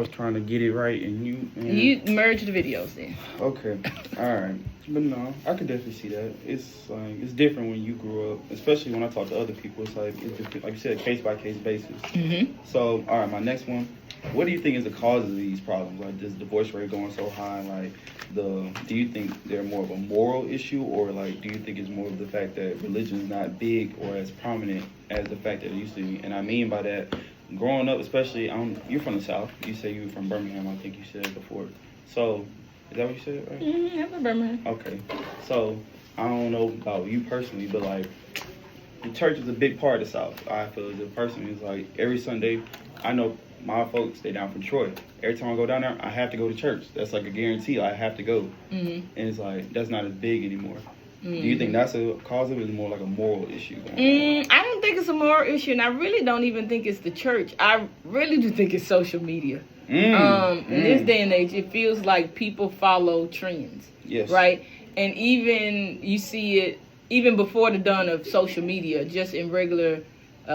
was trying to get it right, and you merged the videos then. Okay, all right. But no, I could definitely see that. It's like it's different when you grew up, especially when I talk to other people. It's like like you said, case by case basis. So, all right, my next one. What do you think is the cause of these problems? Like this divorce rate going so high? Like do you think they're more of a moral issue, or like do you think it's more of the fact that religion is not big or as prominent as the fact that it used to be? And I mean by that, growing up, especially, you're from the South. You say you were from Birmingham. I think you said before. So. Is that what you said, right? I'm from Birmingham. Okay. So, I don't know about you personally, but, like, the church is a big part of the South. I feel as a person. It's like, every Sunday, I know my folks, they down from Troy. Every time I go down there, I have to go to church. That's like a guarantee. I have to go. And it's like, that's not as big anymore. Do you think that's a cause of it? Is more like a moral issue? I don't think it's a moral issue, and I really don't even think it's the church. I really do think it's social media. In this day and age, it feels like people follow trends. Yes. Right? And even you see it even before the dawn of social media, just in regular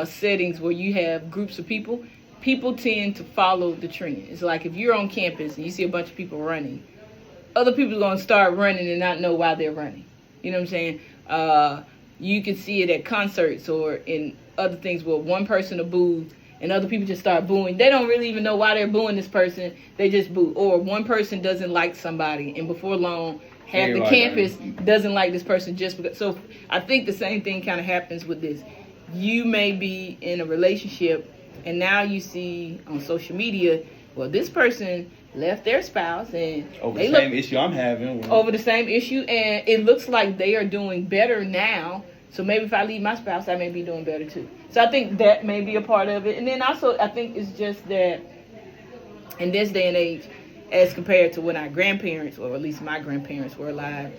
settings where you have groups of people tend to follow the trend. It's like if you're on campus and you see a bunch of people running, other people are going to start running and not know why they're running. You know what I'm saying? You can see it at concerts or in other things where one person will boo and other people just start booing. They don't really even know why they're booing this person. They just boo. Or one person doesn't like somebody, and before long, half the campus doesn't like this person just because. So I think the same thing kind of happens with this. You may be in a relationship, and now you see on social media, well, this person left their spouse, and over the same issue I'm having. Over the same issue, and it looks like they are doing better now. So maybe if I leave my spouse, I may be doing better too. So I think that may be a part of it. And then also, I think it's just that in this day and age, as compared to when our grandparents, or at least my grandparents, were alive,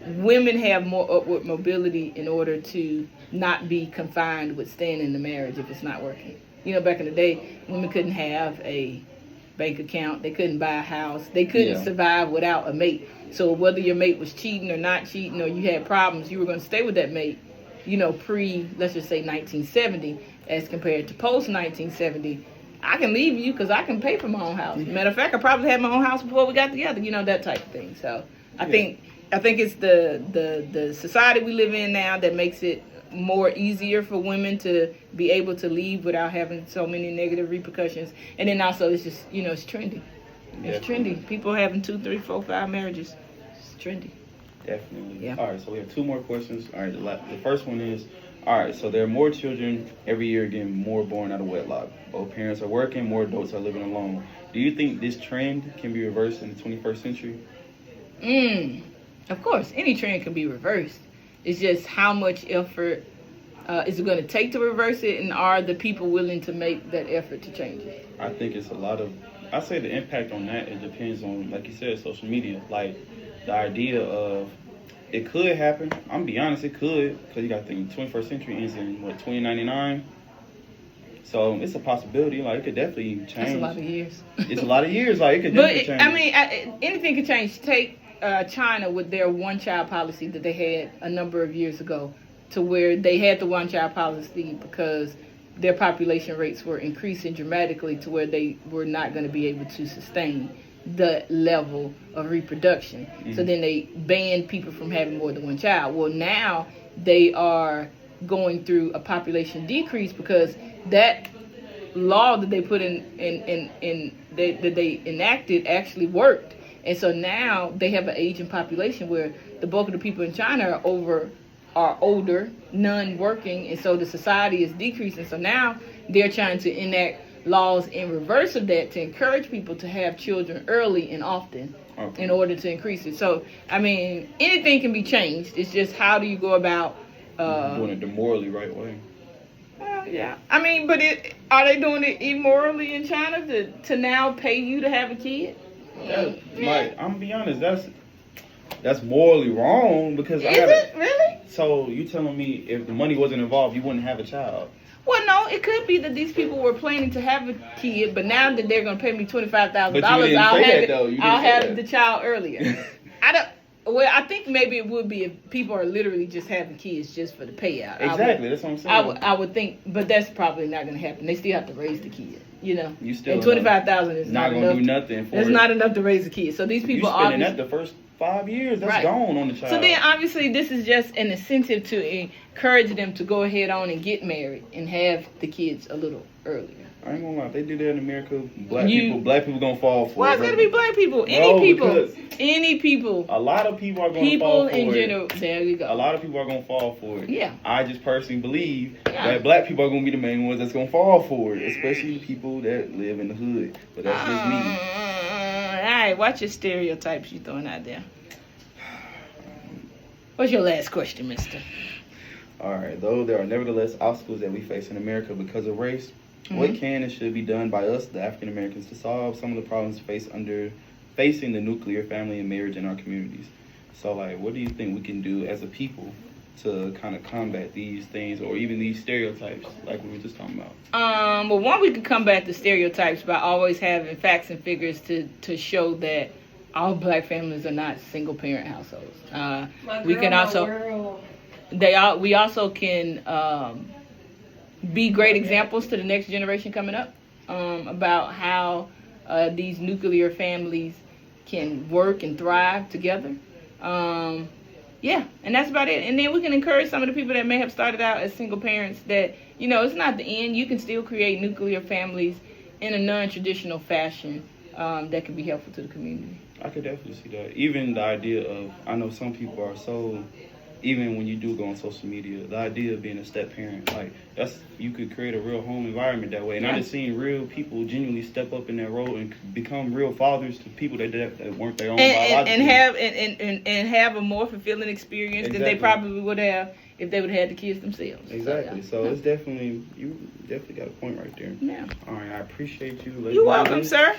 women have more upward mobility in order to not be confined with staying in the marriage if it's not working. You know, back in the day, women couldn't have a bank account. They couldn't buy a house. They couldn't survive without a mate. So whether your mate was cheating or not cheating, or you had problems, you were going to stay with that mate, you know, let's just say 1970, as compared to post-1970. I can leave you because I can pay for my own house. Matter of fact, I probably had my own house before we got together, you know, that type of thing. So I think it's the society we live in now that makes it more easier for women to be able to leave without having so many negative repercussions. And then also it's just, you know, it's trendy. It's trendy. People having 2, 3, 4, 5 marriages. It's trendy. Definitely. Yeah. All right, so we have 2 more questions. All right, the first one is, all right, so there are more children every year getting more born out of wedlock. Both parents are working, more adults are living alone. Do you think this trend can be reversed in the 21st century? Of course, any trend can be reversed. It's just how much effort is it going to take to reverse it, and are the people willing to make that effort to change it? I think it's I say the impact on that, it depends on, like you said, social media. Like, the idea of it could happen. I'm going to be honest, it could, because you got to think 21st century ends in, 2099? So it's a possibility. Like, it could definitely change. That's a lot of years. It's a lot of years. Like, it could definitely change. I mean, anything could change. Take China with their one-child policy that they had a number of years ago, to where they had the one-child policy because their population rates were increasing dramatically to where they were not going to be able to sustain the level of reproduction. So then they banned people from having more than one child. Well, now they are going through a population decrease because that law that they put that they enacted actually worked. And so now they have an aging population where the bulk of the people in China are older, none working, and so the society is decreasing. So now they're trying to enact laws in reverse of that to encourage people to have children early and often in order to increase it. So, I mean, anything can be changed. It's just how do you go about doing it the morally right way. Well, yeah. I mean, but are they doing it immorally in China to now pay you to have a kid? Like, I'm gonna be honest, that's morally wrong because Is it really? So you telling me if the money wasn't involved, you wouldn't have a child? Well, no, it could be that these people were planning to have a kid, but now that they're going to pay me $25,000, I'll have the child earlier. Well, I think maybe it would be if people are literally just having kids just for the payout. Exactly, that's what I'm saying. I would think, but that's probably not going to happen. They still have to raise the kid, you know. You still and $25,000 is not enough. gonna do nothing for It's it. not enough to raise a kid. So these people you spending that the first 5 years. That's Right. gone on the child. So then, obviously, this is just an incentive to encourage them to go ahead on and get married and have the kids a little earlier. I ain't gonna lie. If they do that in America, black people gonna fall for Why it. it's gotta be black people? Because Any people. a lot of people are gonna People fall for in it. general. There you go. A lot of people are gonna fall for it. Yeah. I just personally believe Yeah. that black people are gonna be the main ones that's gonna fall for it, especially the people that live in the hood. But that's just me. All right, watch your stereotypes you throwing out there. What's your last question, mister? All right. Though there are nevertheless obstacles that we face in America because of race, what can and should be done by us, the African Americans, to solve some of the problems facing the nuclear family and marriage in our communities? So, like, what do you think we can do as a people to kind of combat these things, or even these stereotypes, like we were just talking about? Well, one, we could combat the stereotypes by always having facts and figures to show that all black families are not single parent households. We can also we also can be great examples to the next generation coming up about how these nuclear families can work and thrive together. Yeah, and that's about it. And then we can encourage some of the people that may have started out as single parents that, you know, it's not the end. You can still create nuclear families in a non-traditional fashion that can be helpful to the community. I could definitely see that. Even the idea of, I know some people are so, even when you do go on social media, the idea of being a step parent, like, that's, you could create a real home environment that way. And I just seen real people genuinely step up in that role and become real fathers to people that weren't their own biological. And have a more fulfilling experience than they probably would have if they would have had the kids themselves. Exactly. So it's definitely, you definitely got a point right there. Yeah. All right, I appreciate you. You're welcome, sir.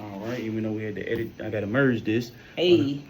All right, even though we had to edit, I got to merge this. Hey.